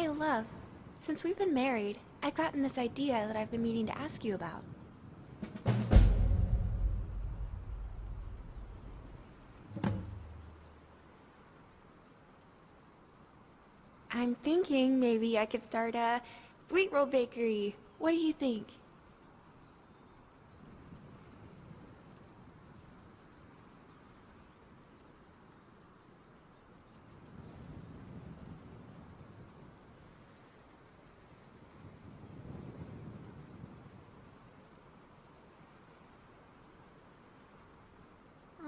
Hey, love. Since we've been married, I've gotten this idea that I've been meaning to ask you about. I'm thinking maybe I could start a sweetroll bakery. What do you think?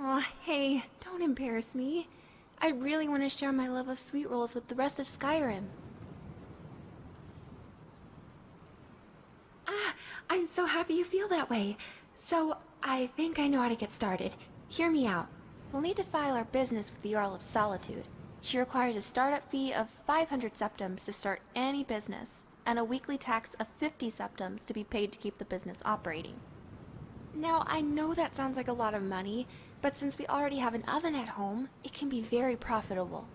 Oh, hey, don't embarrass me. I really want to share my love of sweet rolls with the rest of Skyrim. Ah, I'm so happy you feel that way. So, I think I know how to get started. Hear me out. We'll need to file our business with the Earl of Solitude. She requires a startup fee of 500 septims to start any business, and a weekly tax of 50 septims to be paid to keep the business operating. Now, I know that sounds like a lot of money, but since we already have an oven at home, it can be very profitable.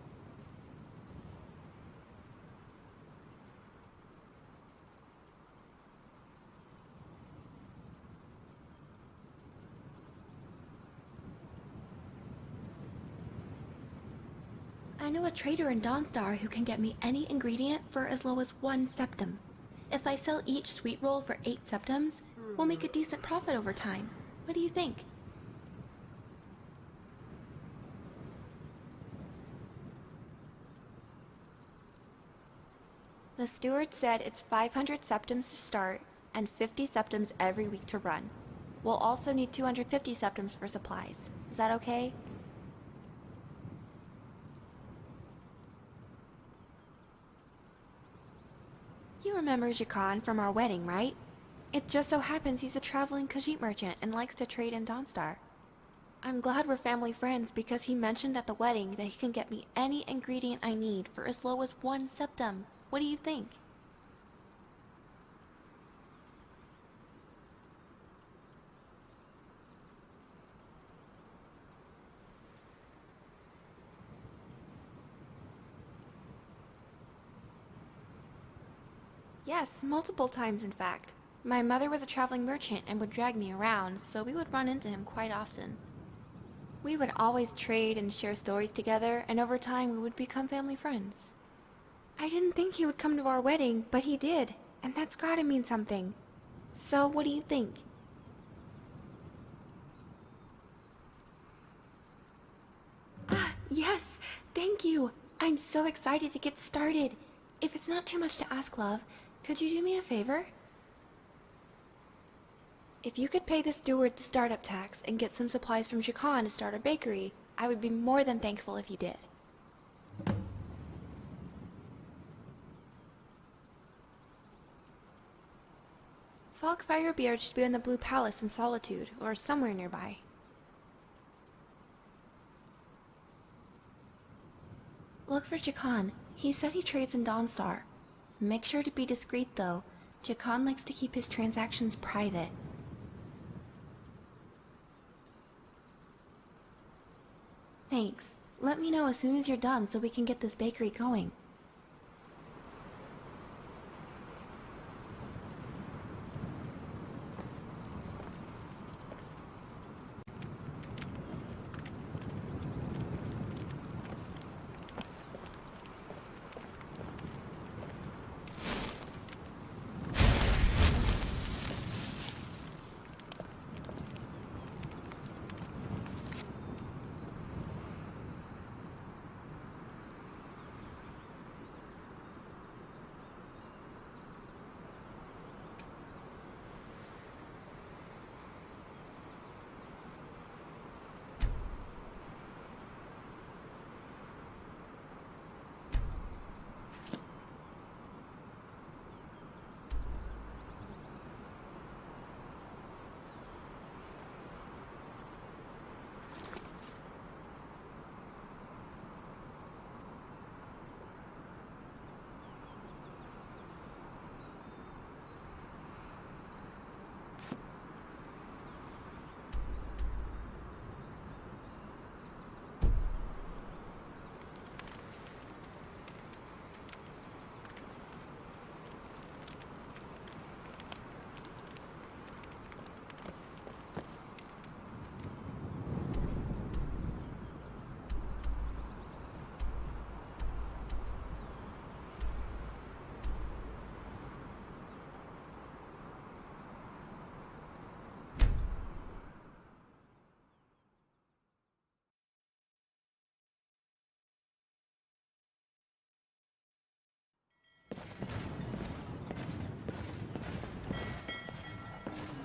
I know a trader in Dawnstar who can get me any ingredient for as low as 1 septim. If I sell each sweet roll for 8 septims, we'll make a decent profit over time. What do you think? The steward said it's 500 septims to start and 50 septims every week to run. We'll also need 250 septims for supplies. Is that okay? You remember Jakan from our wedding, right? It just so happens he's a traveling Khajiit merchant and likes to trade in Dawnstar. I'm glad we're family friends because he mentioned at the wedding that he can get me any ingredient I need for as low as 1 septim. What do you think? Yes, multiple times in fact. My mother was a traveling merchant and would drag me around, so we would run into him quite often. We would always trade and share stories together, and over time we would become family friends. I didn't think he would come to our wedding, but he did, and that's gotta mean something. So, what do you think? Ah, yes! Thank you! I'm so excited to get started! If it's not too much to ask, love, could you do me a favor? If you could pay the steward the startup tax and get some supplies from Jakan to start a bakery, I would be more than thankful if you did. Fogfire Beard should be in the Blue Palace in Solitude, or somewhere nearby. Look for Jakan. He said he trades in Dawnstar. Make sure to be discreet, though. Jakan likes to keep his transactions private. Thanks. Let me know as soon as you're done so we can get this bakery going.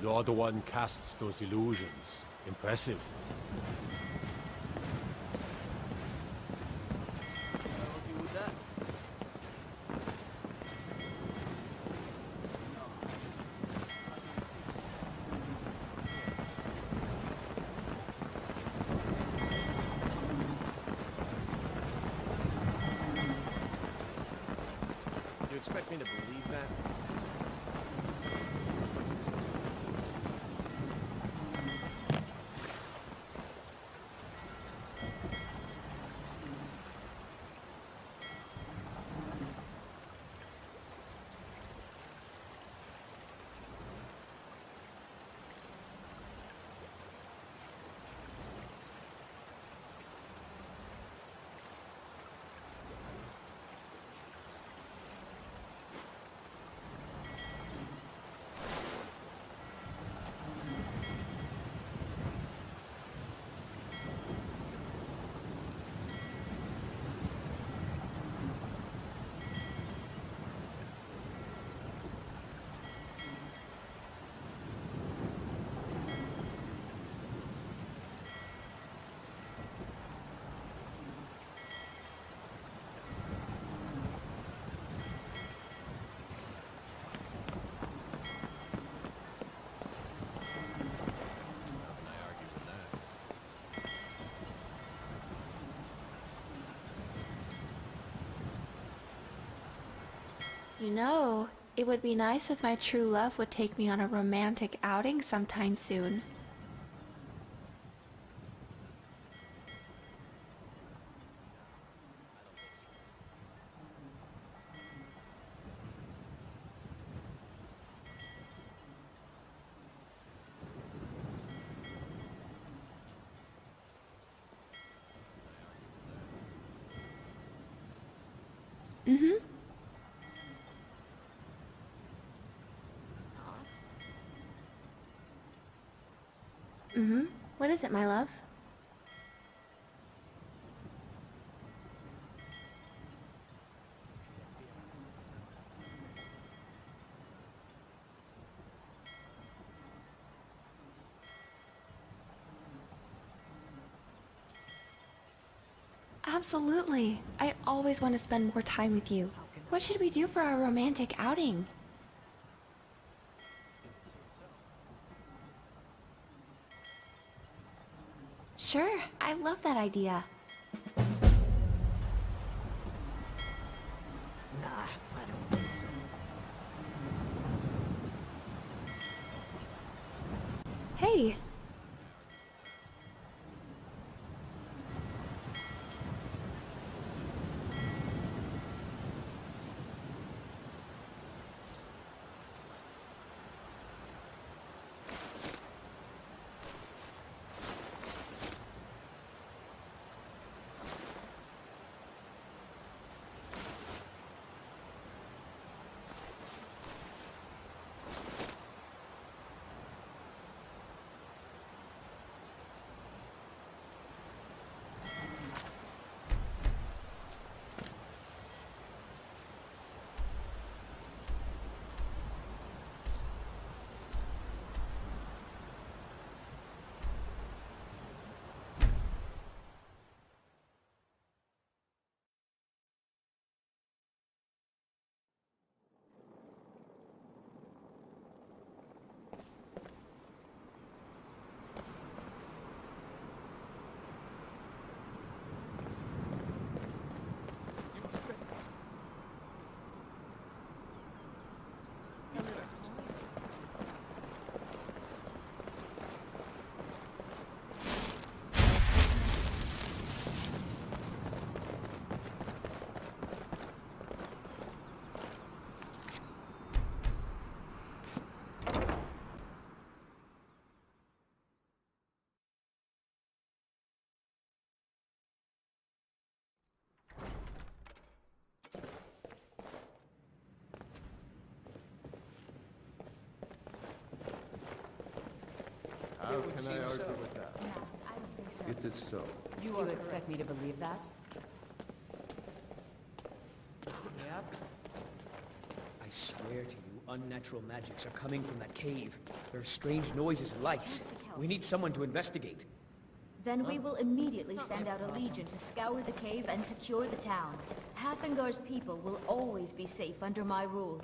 You're the one casts those illusions. Impressive. You expect me to believe that? You know, it would be nice if my true love would take me on a romantic outing sometime soon. Mm-hmm. Mm-hmm. What is it, my love? Absolutely. I always want to spend more time with you. What should we do for our romantic outing? Sure, I love that idea. Nah, I don't think so. Hey, How can I argue with that? Yeah, I don't think so. It is so. You expect me to believe that? Yep. I swear to you, Unnatural magics are coming from that cave. There are strange noises and lights. We need someone to investigate. Then we will immediately send out a legion to scour the cave and secure the town. Hafingar's people will always be safe under my rule.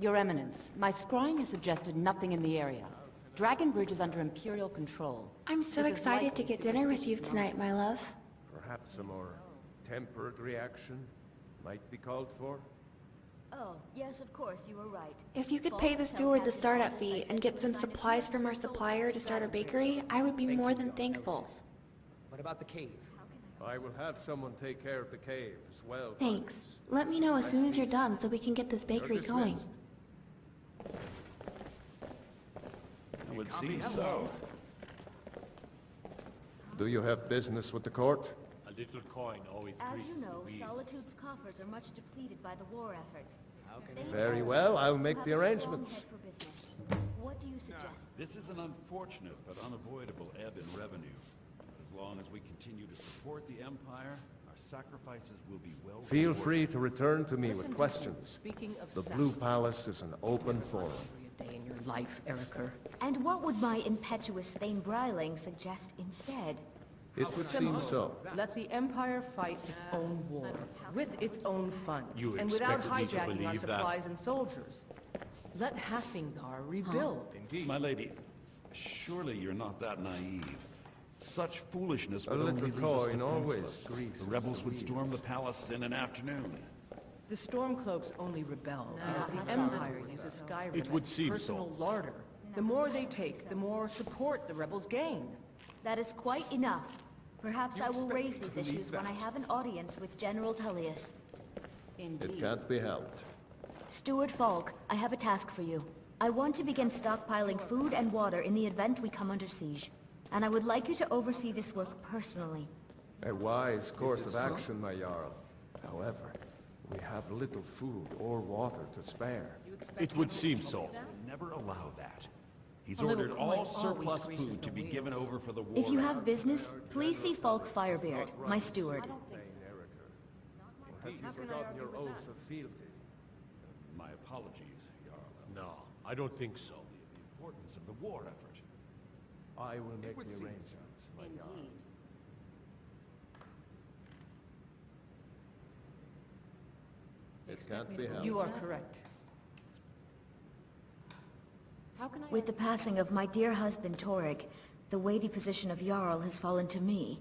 Your Eminence, my scrying has suggested nothing in the area. Dragonbridge is under Imperial control. I'm so This is excited to likely get dinner with you superstitious tonight, my love. Perhaps a more tempered reaction might be called for? Oh, yes, of course, you were right. If you could pay the steward the startup fee and get some supplies from our supplier to start a bakery, I would be more than thankful. What about the cave? I will have someone take care of the cave as well. Thanks. Let me know as soon as you're done so we can get this You're bakery going. dismissed. It would seem so. Do you have business with the court? A little coin always As greases you know, the wheel. Solitude's coffers are much depleted by the war efforts. Very well, I'll make the You have a strong arrangements. head for business. What do you suggest? This is an unfortunate but unavoidable ebb in revenue. But as long as we continue to support the Empire, our sacrifices will be well Feel rewarded. free to return to me with questions. Speaking of The Blue Palace is an open forum. a day in your life, Eriker. And what would my impetuous Thane Bryling suggest instead? It would seem so. Let the Empire fight its own war, with its own funds, You and without expect me to hijacking our believe that? supplies and soldiers. Let Hafingar rebuild. My lady, surely you're not that naive. Such foolishness A would little only leave us coin always defenseless. greases The rebels the would wheels. storm the palace in an afternoon. The Stormcloaks only rebel because the Empire uses Skyrim It would as seem personal so. larder. The more they take, the more support the rebels gain. That is quite enough. Perhaps You I will expect raise me to these believe issues when I that? have an audience with General Tullius. It can't be helped. Steward Falk, I have a task for you. I want to begin stockpiling food and water in the event we come under siege. And I would like you to oversee this work personally. A wise course of action, my Jarl. However, we have little food or water to spare. It would seem so. Never allow that. He's A little ordered all coin always surplus greases food the to be given wheels. over for the war. If you have business, please see Falk Firebeard, my steward. Have you forgotten your oaths of fealty? My apologies, Jarl. No, I don't think so. The importance of the war effort. I will make the arrangements, my Jarl. Indeed. It can't be helped. You are correct. How can I... With the passing of my dear husband Torrig, the weighty position of Jarl has fallen to me.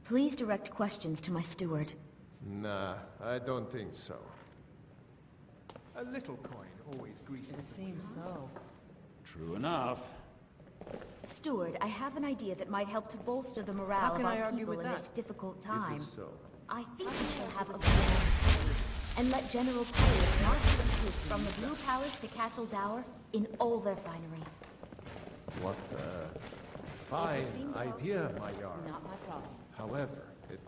Please direct questions to my steward. Nah, I don't think so. A little coin always greases It seems so. True enough. Steward, I have an idea that might help to bolster the morale How of can I our argue people with in that? this difficult It time. is so. I think we shall have a plan. And let General Tullius march his troops from the Blue Palace to Castle Dower in all their finery. What a fine seems so. idea, my Jarl. Not my problem. However,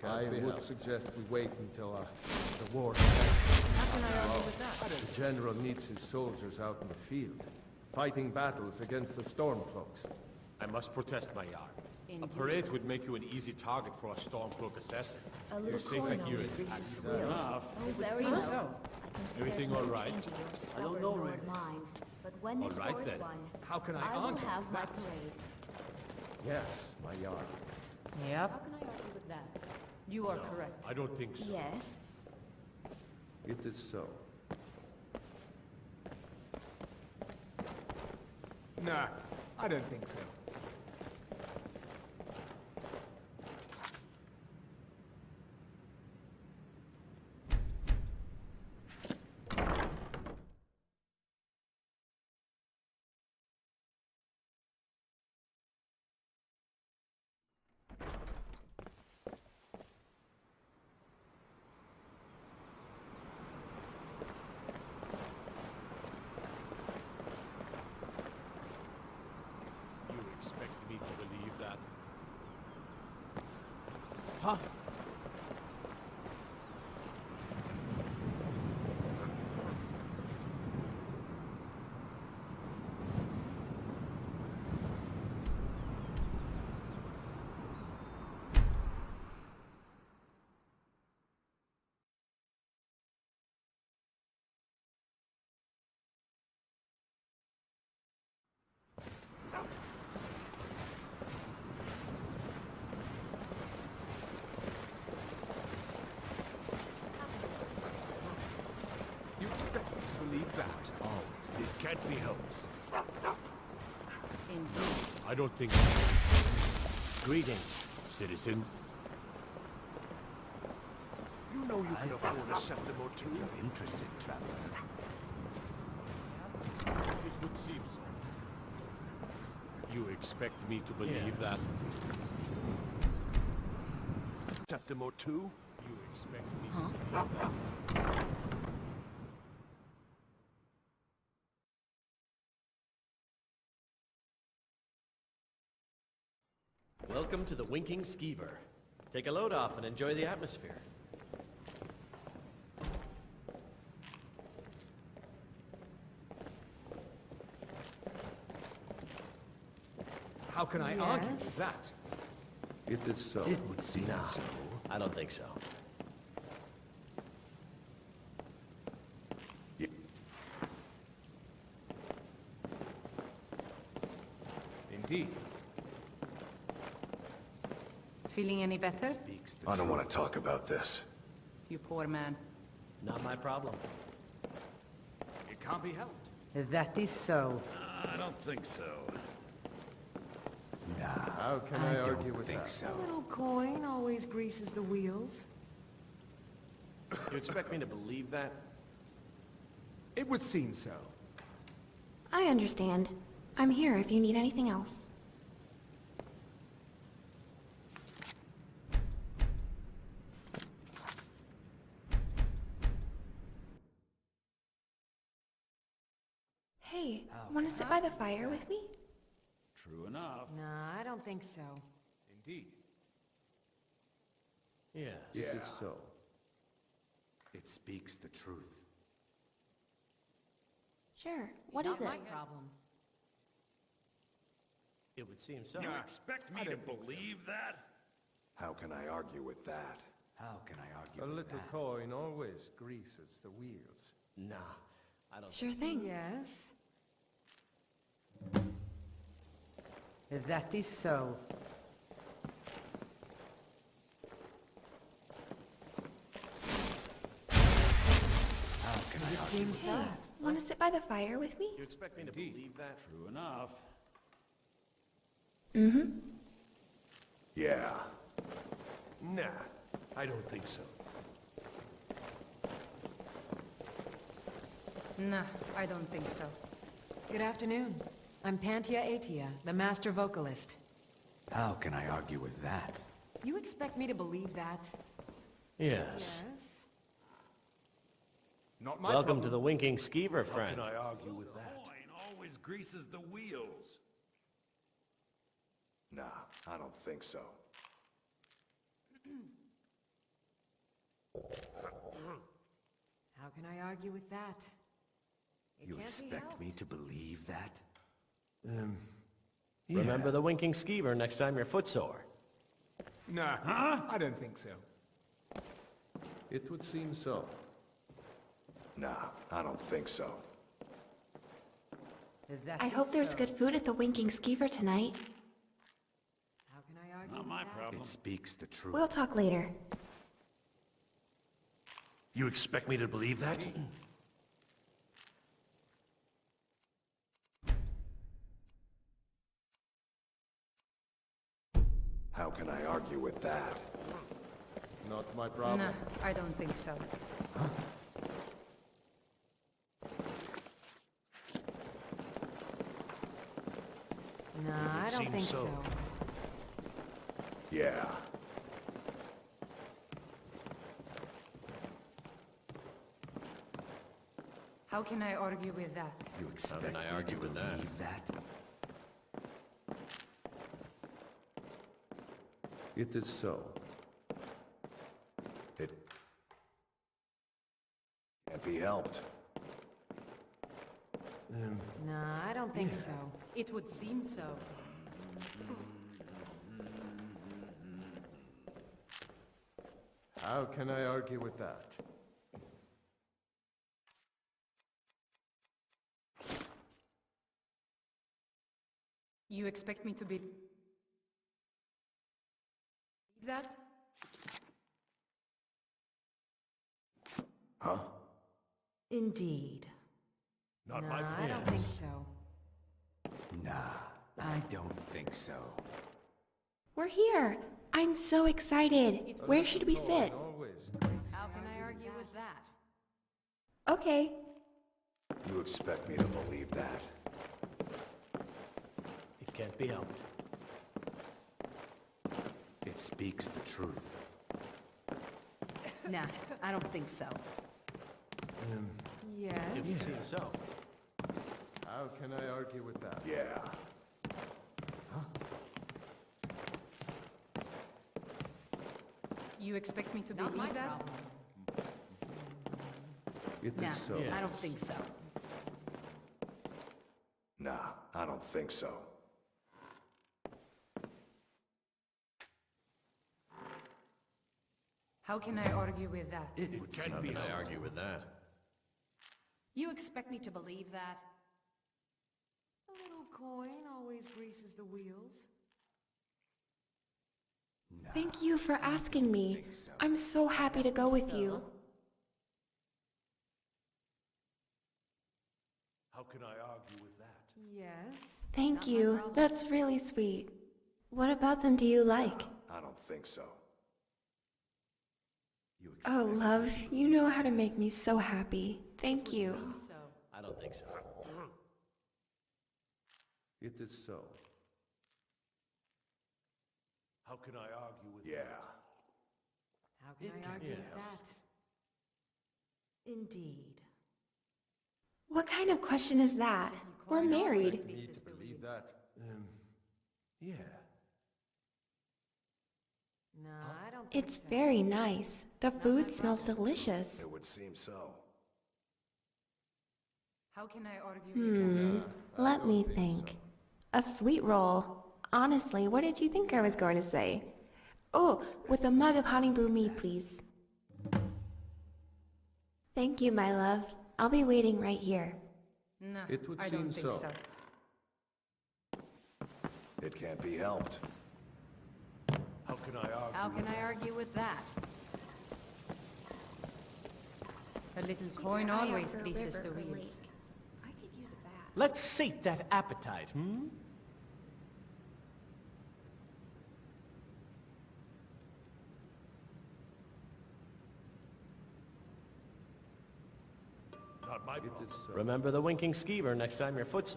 I would suggest we wait until the war How can I argue with that? The general needs his soldiers out in the field, fighting battles against the Stormcloaks. I must protest, my Jarl. A Indeed. parade would make you an easy target for a Stormcloak assassin. A You're little safe coin here always in greases the Aniya. wheels. Enough. Oh, very seem well. so. I can see Everything there's no all right? change in your stubborn know, Lord really. minds. But when this All right, war is then. won, How can I I will argue have with my that? parade. Yes, my Jarl. Yep, How can I argue with that? you are correct. I don't think so. Yes. It is so. Nah, I don't think so. Can't be helped. Indeed. I don't think so. Greetings, citizen. You know you can afford a septim or two. Interested, traveler. It would seem so. You expect me to believe that? Septim or two? You expect me to believe that? Welcome to the Winking Skeever. Take a load off and enjoy the atmosphere. How can I argue with that? It is so. It would seem so. I don't think so. Indeed. Feeling any better? I don't want to talk about this. You poor man. Not my problem. It can't be helped. That is so. I don't think so. How can I argue with that? A little coin always greases the wheels. You expect me to believe that? It would seem so. I understand. I'm here if you need anything else. Hey, want to sit by the fire with me? True enough. Nah, I don't think so. Indeed. Yes. It is so. It speaks the truth. Sure. What is it? Problem. It would seem so. You expect me to believe that? How can I argue with that? How can I argue A with little that? coin always greases the wheels. Nah, I don't. Sure thing. Yes. That is so. It seems so. Want to sit by the fire with me? You expect me to believe that? True enough. Mm-hmm. Yeah. Nah, I don't think so. Nah, I don't think so. Good afternoon. I'm Pantia Atia, the master vocalist. How can I argue with that? You expect me to believe that? Yes. Yes. Not my Welcome problem. to the Winking Skeever, How friend. can I argue with The that? coin always greases the wheels. Nah, I don't think so. How can I argue with that? It You can't be expect helped. me to believe that? Remember the Winking Skeever next time you're footsore. Nah, I don't think so. It would seem so. Nah, I don't think so. That I is hope there's so. good food at the Winking Skeever tonight. How can I argue Not with my that? problem. It speaks the truth. We'll talk later. You expect me to believe that? How can I argue with that? Not my problem. Nah, I don't think so. Nah, I don't seems think so. so. Yeah. How can I argue with that? You expect I me argue to with that? believe that? It is so. It can't be helped. Nah, I don't think so. It would seem so. How can I argue with that? You expect me to believe that? Huh? Indeed. Not Nah, my I place. don't think so. Nah, I don't think so. We're here! I'm so excited! Where should we sit? Always. How can I argue with that? Okay. You expect me to believe that? It can't be helped. It speaks the truth. Nah, I don't think so. It Yes. would seem so. How can I argue with that? Yeah. You expect me to Not my believe that? problem. It Nah, is so. I don't think so. Nah, I don't think so. How can I argue with that? It can't be I helped. argue with that. You expect me to believe that? A little coin always greases the wheels. Thank you for asking me. I'm so happy to go with you. How can I argue with that? Yes. Thank you. That's really sweet. What about them do you like? I don't think so. You Oh, love, you know how to make me so happy. Thank you. So, I don't think so. It is so. How can I argue with Yeah. How can I argue with yes. that? indeed. What kind of question is that? We're married. Me to believe that? Yeah. No, I don't think It's so. very nice. The food smells delicious. It would seem so. How can I argue with that? Let me think. A sweet roll. Honestly, what did you think I was going to say? Oh, with a mug of honey brew mead, please. Thank you, my love. I'll be waiting right here. No, It would I seem don't think so. so. It can't be helped. How can I argue? How can I argue with that? A little coin always greases the wheels. I could use a bath. Let's sate that appetite, hmm? Not my It problem. is so. Remember the winking skeever next time your foot's...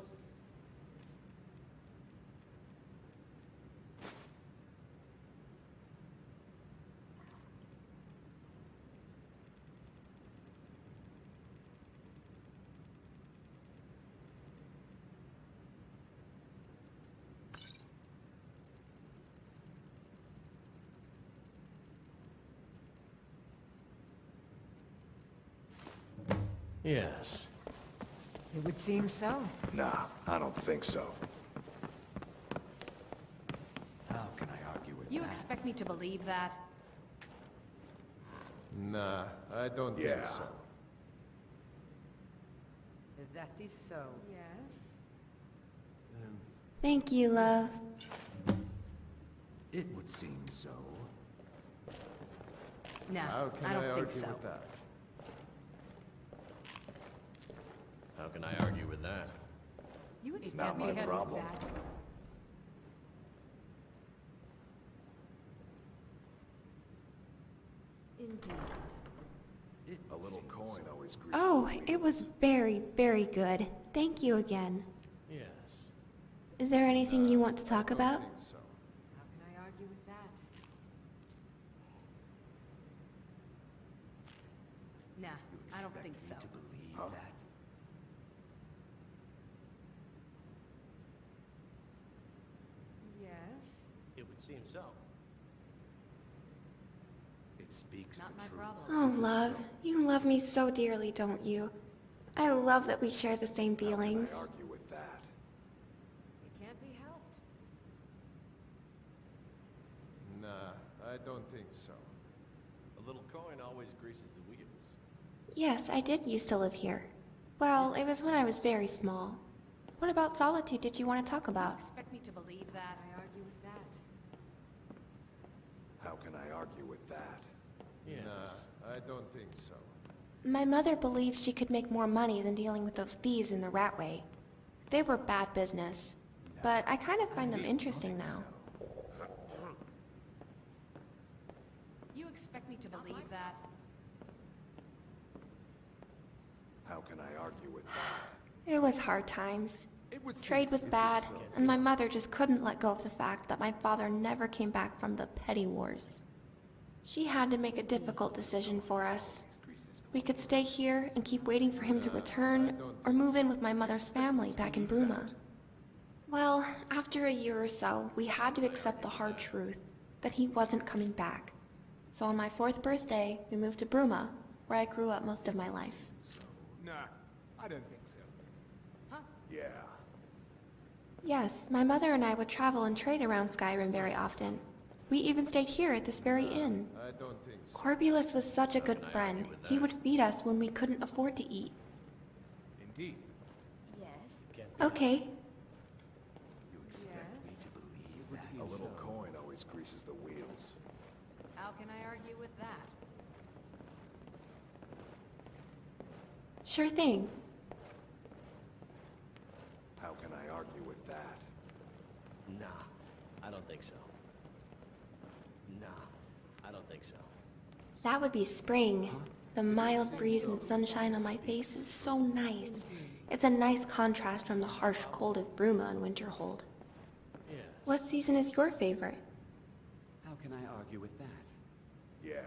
Yes. It would seem so. Nah, I don't think so. How can I argue with You that? expect me to believe that? Nah, I don't Yeah. think so. That is so. Yes. Thank you, love. It would seem so. No, How can I I don't argue think so. with that? How can I argue with that? You not expect me my to do problem. that? Indeed. A little coin always greases Oh, the it was very, very good. Thank you again. Yes. Is there anything you want to talk about? I think so. How can I argue with that? Nah, I don't think so. to believe that. Yes. It would seem so. It speaks Not the my truth. problem. Oh, love, you love me so dearly, don't you? I love that we share the same How can feelings. I argue with that? It can't be helped. Nah, I don't think so. A little coin always greases the wheels. Yes, I did used to live here. Well, it was when I was very small. What about solitude did you want to talk about? Expect me to believe that? I argue with that. How can I argue with that? Yes. Nah, I don't think so. My mother believed she could make more money than dealing with those thieves in the Ratway. They were bad business, but I kind of find them interesting now. You expect me to believe that? How can I argue with that? It was hard times. Trade was bad, and my mother just couldn't let go of the fact that my father never came back from the petty wars. She had to make a difficult decision for us. We could stay here and keep waiting for him to return, or move in with my mother's family back in Bruma. Well, after a year or so, we had to accept the hard truth that he wasn't coming back. So on my 4th birthday, we moved to Bruma, where I grew up most of my life. Nah, I don't think so. Huh? Yeah. Yes, my mother and I would travel and trade around Skyrim very often. We even stayed here at this very inn. I don't think so. Corbulus was such a good friend. He would feed us when we couldn't afford to eat. Indeed. Yes? Okay. You expect me to believe that? A little coin always greases the wheels. How can I argue with that? Sure thing. How can I argue with that? Nah, I don't think so. Nah, I don't think so. That would be spring. The mild breeze and sunshine on my face is so nice. It's a nice contrast from the harsh cold of Bruma and Winterhold. Yes. What season is your favorite? How can I argue with that? Yeah.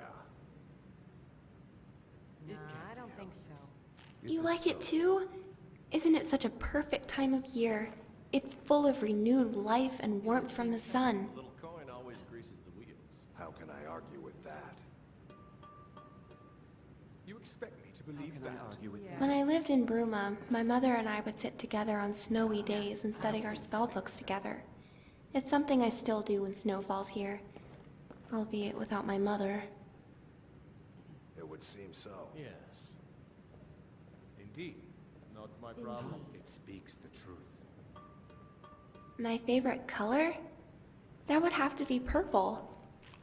No, I don't think so. You like it too? Isn't it such a perfect time of year? It's full of renewed life and warmth from the sun. A little coin always greases the wheels. How can I argue with that? You expect me to believe that? Argue with When I lived in Bruma, my mother and I would sit together on snowy days and study our spellbooks together. It's something I still do when snow falls here, albeit without my mother. It would seem so. Yes. Indeed. Not my problem. It speaks the truth. My favorite color? That would have to be purple.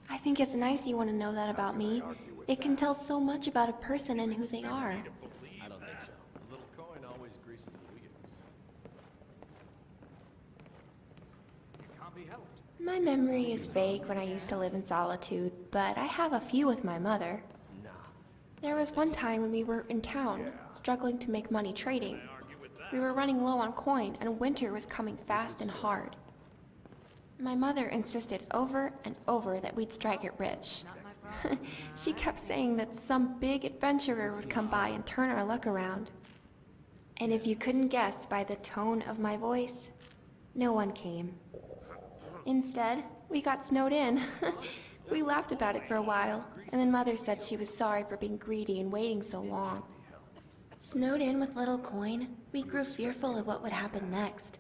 I think it's nice you want to know that about me. It can tell so much about a person and who they are. I don't think so. A little coin always greases the wheels. It can't be helped. My memory is vague when I used to live in solitude, but I have a few with my mother. Nah. There was one time when we were in town, struggling to make money trading. We were running low on coin, and winter was coming fast and hard. My mother insisted over and over that we'd strike it rich. She kept saying that some big adventurer would come by and turn our luck around. And if you couldn't guess by the tone of my voice, no one came. Instead, we got snowed in. We laughed about it for a while, and then Mother said she was sorry for being greedy and waiting so long. Snowed in with little coin, we grew fearful of what would happen next.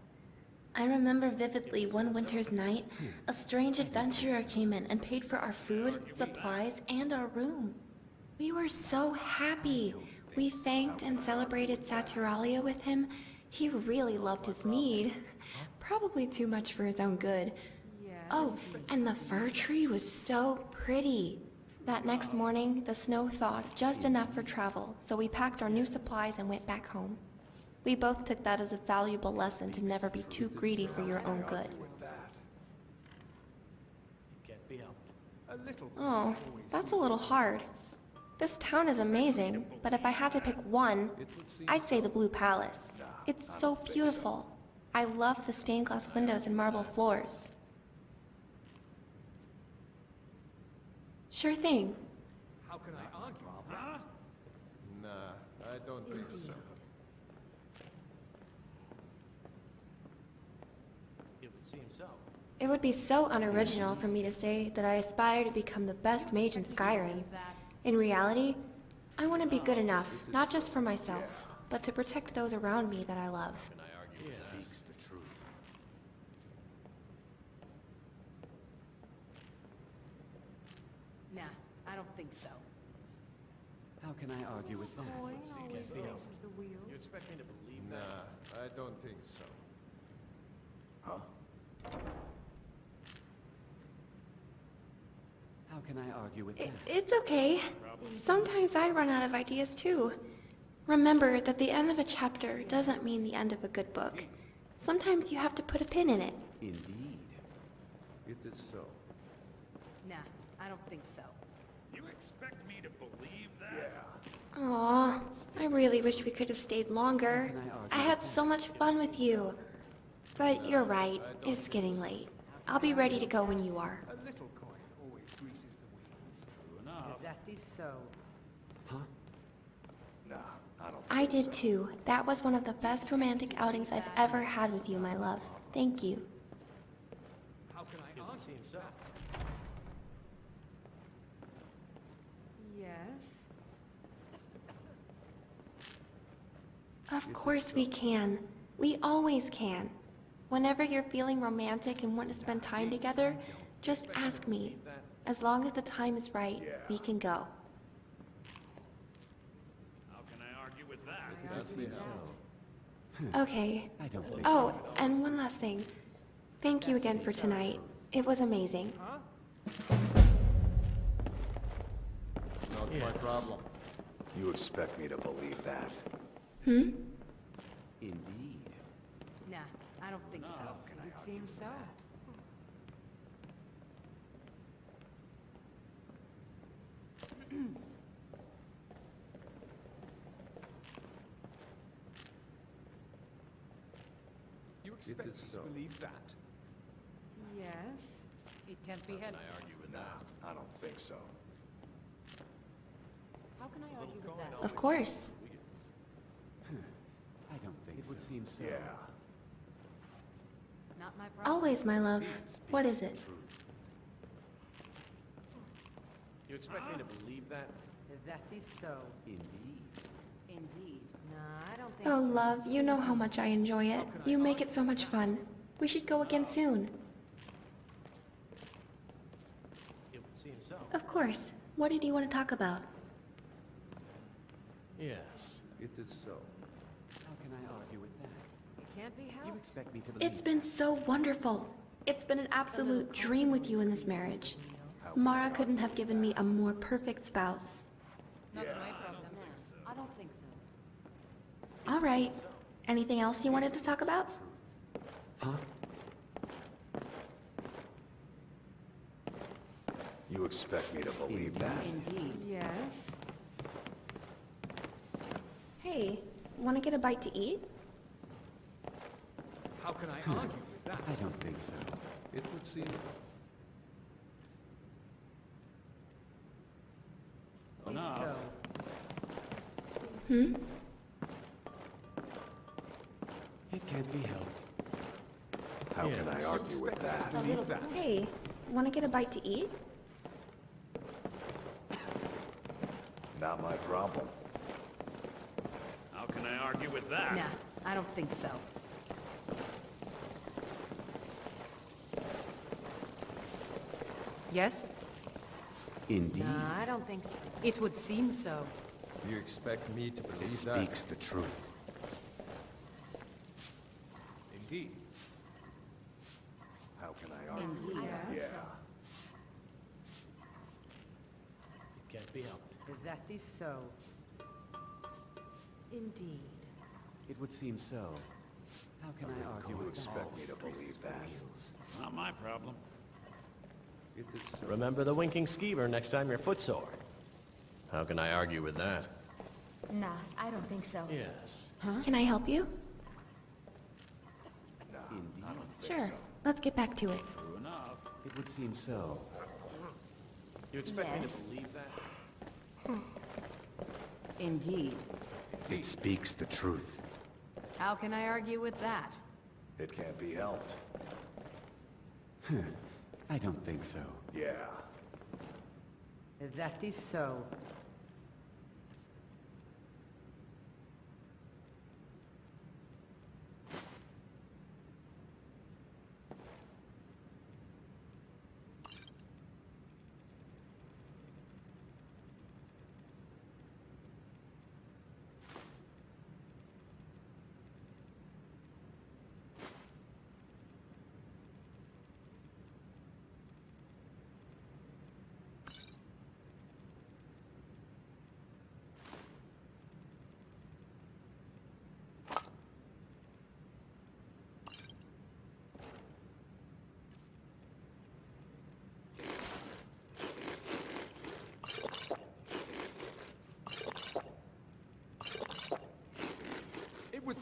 I remember vividly one winter's night, a strange adventurer came in and paid for our food, supplies, and our room. We were so happy. We thanked and celebrated Saturalia with him. He really loved his mead. Probably too much for his own good. Oh, and the fir tree was so pretty. That next morning, the snow thawed just enough for travel, so we packed our new supplies and went back home. We both took that as a valuable lesson to never be too greedy for your own good. With that. It can't be helped. A little. Oh, that's a little hard. This town is amazing, but if I had to pick one, I'd say the Blue Palace. It's so beautiful. I love the stained glass windows and marble floors. Sure thing. How can I argue with that? Nah, I don't think so. It would seem so. It would be so unoriginal for me to say that I aspire to become the best mage in Skyrim. In reality, I want to be good enough, not just for myself, but to protect those around me that I love. Can I argue? Yes. Speaks the truth. Nah, I don't think so. How can I argue with that? You expect me to believe that? Nah, I don't think so. Huh? How How can I argue with that? It's okay. Sometimes I run out of ideas too. Remember that the end of a chapter doesn't mean the end of a good book. Sometimes you have to put a pin in it. Indeed. It is so. Nah, I don't think so. You expect me to believe that? Aw, I really wish we could have stayed longer. I had so much fun with you. But you're right, it's getting late. I'll be ready to go when you are. A little coin always greases the wheels. True enough. That is so. Nah, I don't I think did so. too. That was one of the best romantic outings I've ever had with you, my love. Thank you. How can I argue? Seems so. Yes? Of course we can. We always can. Whenever you're feeling romantic and want to spend time together, just ask me. As long as the time is right, we can go. How can I argue with that? That seems Okay. I don't think Oh, and one last thing. Thank you again for tonight. It was amazing. not my problem. You expect me to believe that? Hmm? Indeed. Nah, I don't think so. It would seem so. You expect me is to so. believe that? Yes? It can't be helped. Nah, I don't think so. How can I argue with that? Of course. I don't think so. It would seem so. Yeah. Not my problem. Always, my love. What is it? You expect me to believe that? That is so. Indeed. Indeed. Nah, I don't think Oh, so. love, you know how much I enjoy it. You make it so much fun. We should go again soon. It would seem so. Of course. What did you want to talk about? Yes. It is so. How can I argue with that? It can't be You helped. expect me to believe It's been so wonderful. It's been an absolute dream with you in this marriage. Mara couldn't have given me a more perfect spouse. Not my problem. I don't think so. All right. Anything else you wanted to talk about? You expect me to believe that? Indeed. Yes? Hey, want to get a bite to eat? How can I argue with that? I don't think so. It would seem. Enough. So. Hmm? It can't be helped. How can I argue with that? Believe that? Hey, want to get a bite to eat? Not my problem. How can I argue with that? Nah, I don't think so. Yes? Indeed. Nah, I don't think so. It would seem so. Do you expect me to It believe that? speaks the truth. Indeed. How can I argue with Indeed. that? Yes. Yeah. It can't be helped. That is so. Indeed. It would seem so. How can I argue You with that? expect me to believe that? Not my problem. It is so. Remember the winking skeever next time you're footsore. How can I argue with that? Nah, I don't think so. Yes. Can I help you? Indeed. Sure. Let's get back to it. True enough. It would seem so. You expect me Yes. to believe that? Indeed. It speaks the truth. How can I argue with that? It can't be helped. I don't think so. Yeah. That is so.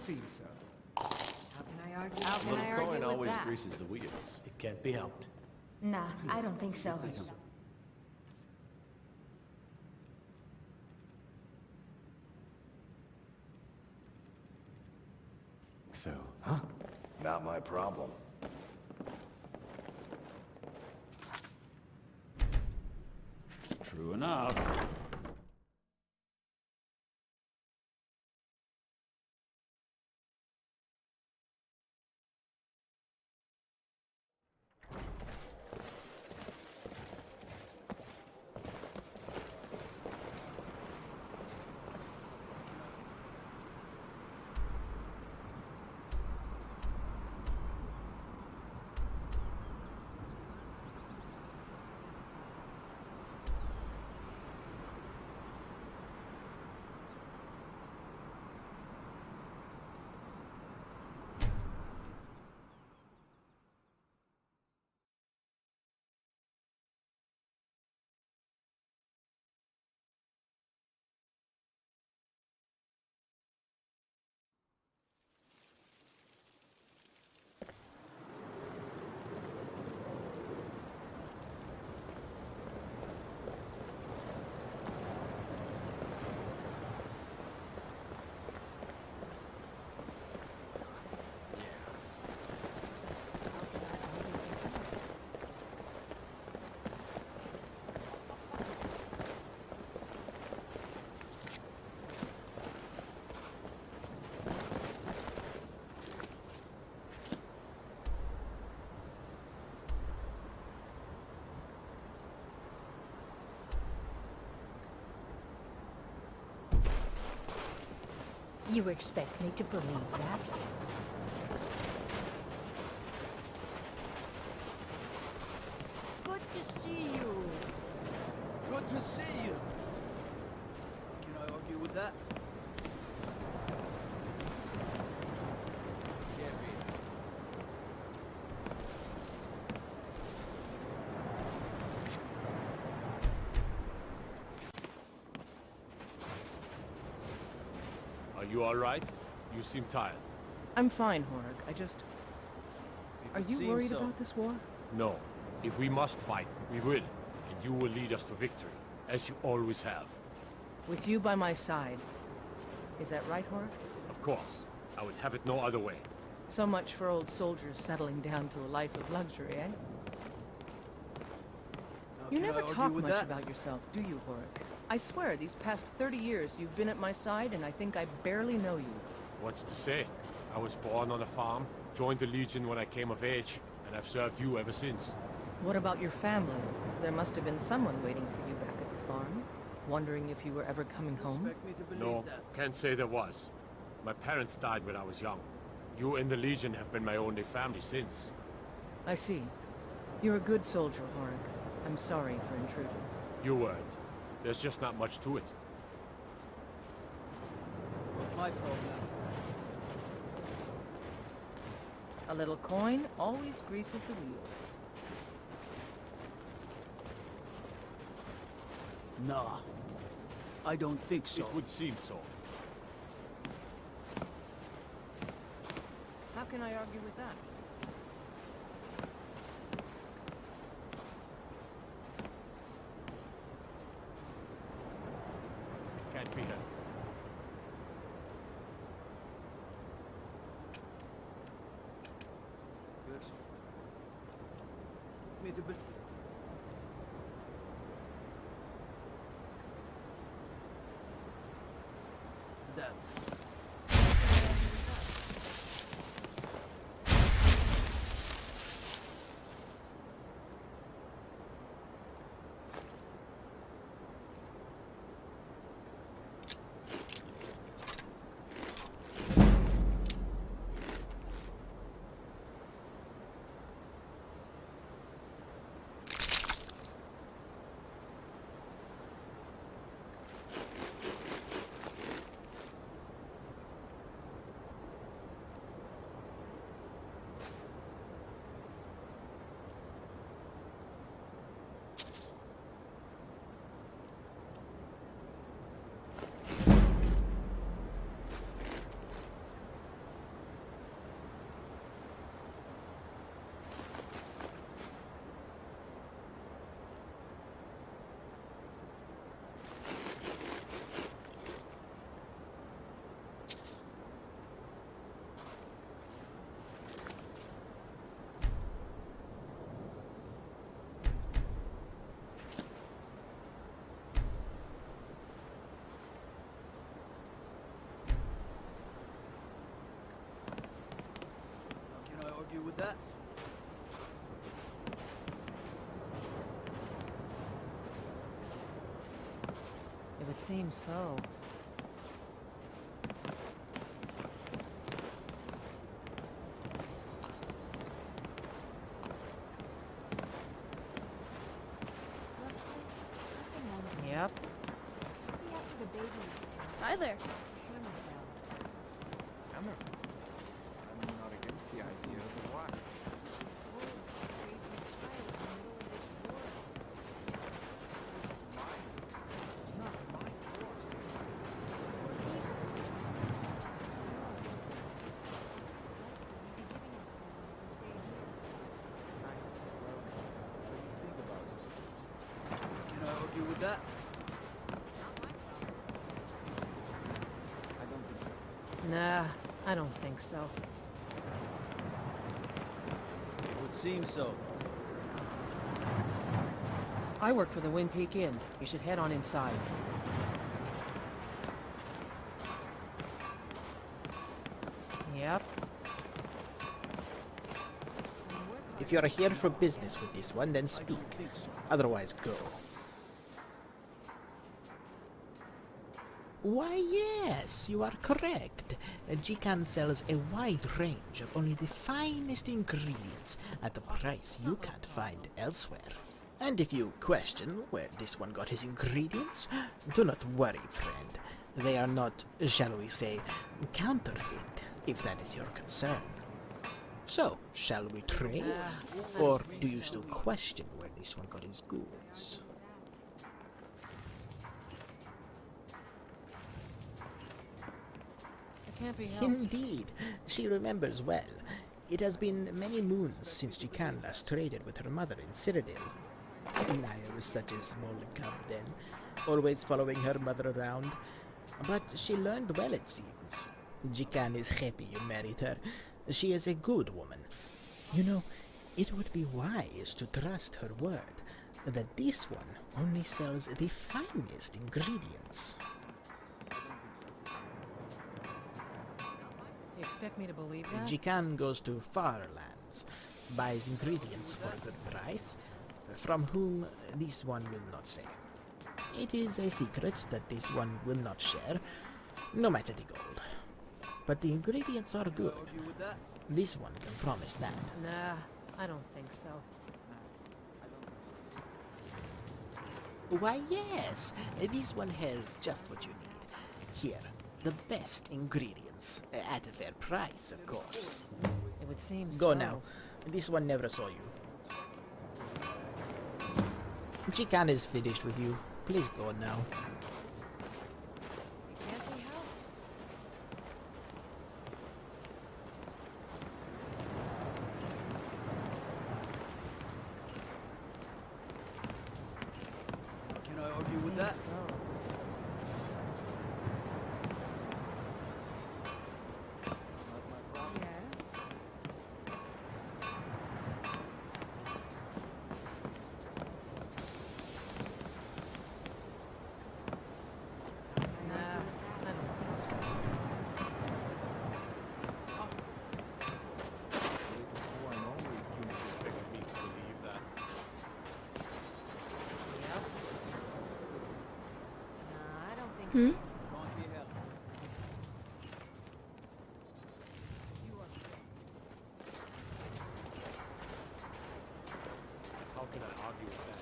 seem so. How can I argue? A little coin with always that? greases the wheels. It can't be helped. Nah, I don't think so. So, huh? Not my problem. True enough. You expect me to believe that? Good to see you. Good to see you. Can I argue with that? Can't be. Are you all right? You seem tired. I'm fine, Horg. I just... Are you worried about this war? No. If we must fight, we will. And you will lead us to victory, as you always have. With you by my side. Is that right, Horg? Of course. I would have it no other way. So much for old soldiers settling down to a life of luxury, eh? You never talk much about yourself, do you, Horg? I swear, these past 30 years you've been at my side, and I think I barely know you. What's to say? I was born on a farm, joined the Legion when I came of age, and I've served you ever since. What about your family? There must have been someone waiting for you back at the farm, wondering if you were ever coming home. No, can't say there was. My parents died when I was young. You and the Legion have been my only family since. I see. You're a good soldier, Horg. I'm sorry for intruding. You weren't. There's just not much to it. My problem. A little coin always greases the wheels. Nah. I don't think so. It would seem so. How can I argue with that? Can't be helped. You expect me to believe that. It would seem so. Yep. Hi there. Hammer. I'm not against the idea of the water. Can I argue with that? Nah, I don't think so. It would seem so. I work for the Wind Peak Inn. You should head on inside. Yep. If you're here for business with this one, then speak. Otherwise, go. Why, yes, you are correct. Jikan sells a wide range of only the finest ingredients at a price you can't find elsewhere. And if you question where this one got his ingredients, do not worry, friend. They are not, shall we say, counterfeit, if that is your concern. So, shall we trade? Or do you still question where this one got his goods? Can't be helped. Indeed, she remembers well. It has been many moons since Jikan last traded with her mother in Cyrodiil. Aniya was such a small cub then, always following her mother around. But she learned well, it seems. Jikan is happy you married her. She is a good woman. You know, it would be wise to trust her word that this one only sells the finest ingredients. You expect me to believe that? Jikan goes to far lands, buys ingredients for a good price, from whom this one will not say. It is a secret that this one will not share, no matter the gold. But the ingredients are good. This one can promise that. Nah, I don't think so. Why, yes, this one has just what you need. Here, the best ingredients, at a fair price, of course. It would seem Go so. now. This one never saw you. Jikan is finished with you. Please go now. Can I argue with that? Hmm? How can I argue with that?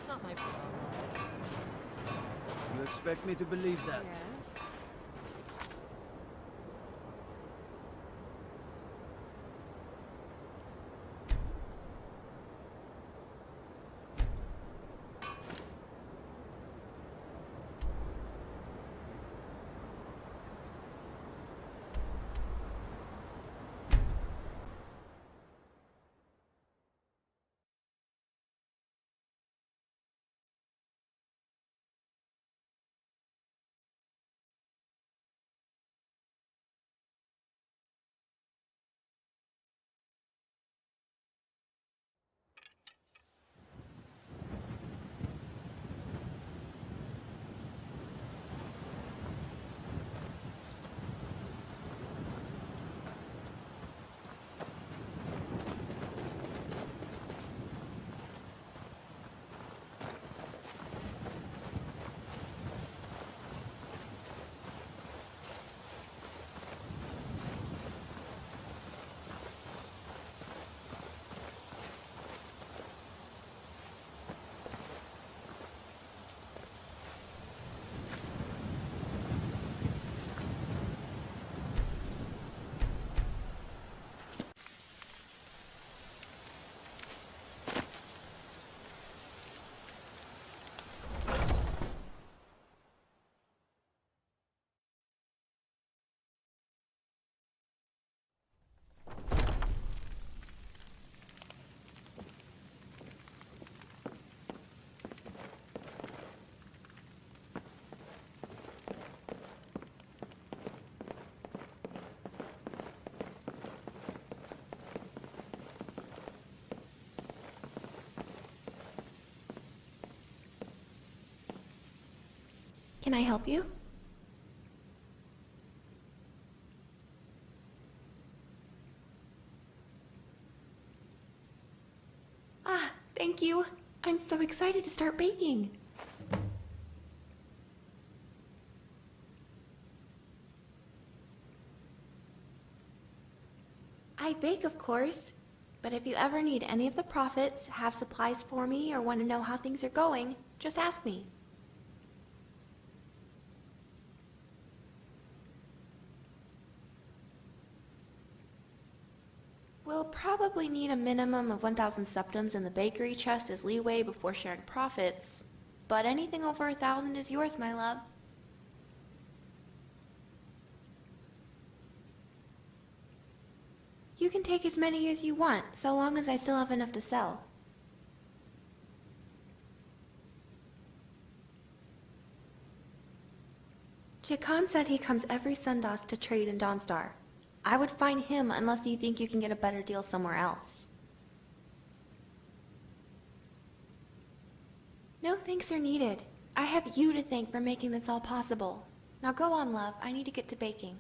Not my problem. You expect me to believe that? Yes. Can I help you? Ah, thank you. I'm so excited to start baking. I bake, of course, but if you ever need any of the profits, have supplies for me, or want to know how things are going, just ask me. We'll probably need a minimum of 1,000 septums in the bakery chest as leeway before sharing profits, but anything over 1,000 is yours, my love. You can take as many as you want, so long as I still have enough to sell. Jakan said he comes every Sundas to trade in Dawnstar. I would find him unless you think you can get a better deal somewhere else. No thanks are needed. I have you to thank for making this all possible. Now go on, love. I need to get to baking.